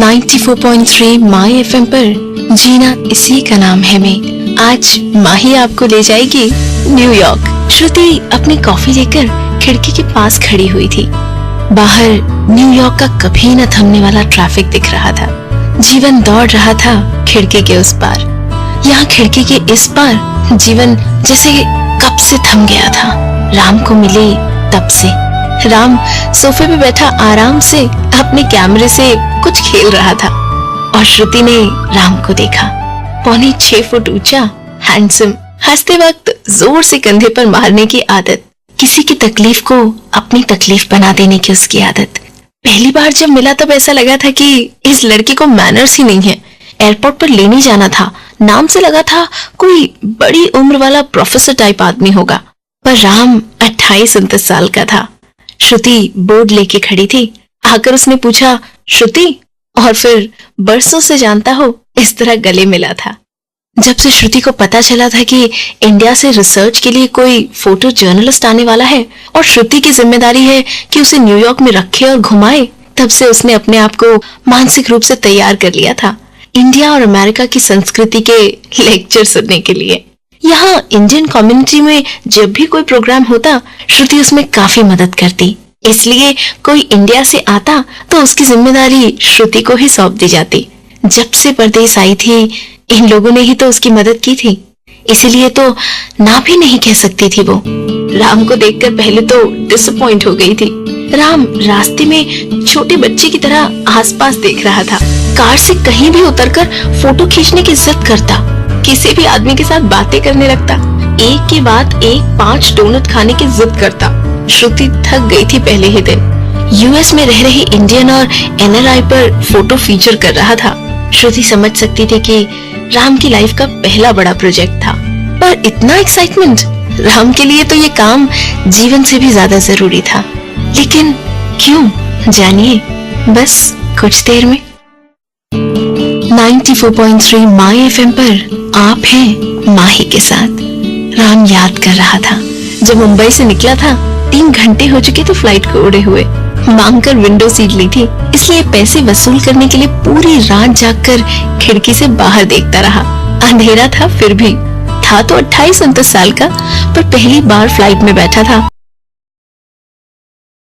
94.3 माई FM पर जीना इसी का नाम है मैं। आज माही आपको ले जाएगी न्यूयॉर्क। श्रुति अपनी कॉफी लेकर खिड़की के पास खड़ी हुई थी। बाहर न्यूयॉर्क का कभी न थमने वाला ट्रैफिक दिख रहा था। जीवन दौड़ रहा था खिड़की के उस पार। यहाँ खिड़की के इस पार जीवन जैसे कब से थम गया था। राम को मिले तब से। राम सोफे पे बैठा आराम से अपने कैमरे से कुछ खेल रहा था और श्रुति ने राम को देखा। 6.25 फुट ऊंचा, हैंडसम, हंसते वक्त जोर से कंधे पर मारने की आदत, किसी की तकलीफ को अपनी तकलीफ बना देने की उसकी आदत। पहली बार जब मिला तब ऐसा लगा था कि इस लड़के को मैनर्स ही नहीं है। एयरपोर्ट पर लेने जाना था, नाम से लगा था कोई बड़ी उम्र वाला प्रोफेसर टाइप आदमी होगा, पर राम 28-29 साल का था। श्रुति बोर्ड लेके खड़ी थी। आकर उसने पूछा, श्रुति, और फिर बरसों से जानता हो इस तरह गले मिला था। जब से श्रुति को पता चला था कि इंडिया से रिसर्च के लिए कोई फोटो जर्नलिस्ट आने वाला है और श्रुति की जिम्मेदारी है कि उसे न्यूयॉर्क में रखे और घुमाए, तब से उसने अपने आप को मानसिक रूप से तैयार कर लिया था इंडिया और अमेरिका की संस्कृति के लेक्चर सुनने के लिए। यहाँ इंडियन कम्युनिटी में जब भी कोई प्रोग्राम होता, श्रुति उसमें काफी मदद करती। इसलिए कोई इंडिया से आता तो उसकी जिम्मेदारी श्रुति को ही सौंप दी जाती। जब से परदेश आई थी, इन लोगों ने ही तो उसकी मदद की थी, इसीलिए तो ना भी नहीं कह सकती थी वो। राम को देखकर पहले तो डिसअपॉइंट हो गई थी। राम रास्ते में छोटे बच्चे की तरह आसपास देख रहा था। कार से कहीं भी उतरकर फोटो खींचने की जिद करता, किसी भी आदमी के साथ बातें करने लगता, एक के बाद एक 5 डोनट खाने की जिद करता। श्रुति थक गई थी पहले ही दिन। यूएस में रह रही इंडियन और एनआरआई पर फोटो फीचर कर रहा था। श्रुति समझ सकती थी कि राम की लाइफ का पहला बड़ा प्रोजेक्ट था, पर इतना एक्साइटमेंट, राम के लिए तो ये काम जीवन से भी ज्यादा जरूरी था। लेकिन क्यों, जानिए बस कुछ देर में। 94.3 माई एफएम पर आप हैं माही के साथ। राम याद कर रहा था, जब मुंबई से निकला था 3 घंटे हो चुके थे फ्लाइट को उड़े हुए। मांगकर विंडो सीट ली थी, इसलिए पैसे वसूल करने के लिए पूरी रात जागकर खिड़की से बाहर देखता रहा। अंधेरा था, फिर भी था तो 28-29 साल का, पर पहली बार फ्लाइट में बैठा था।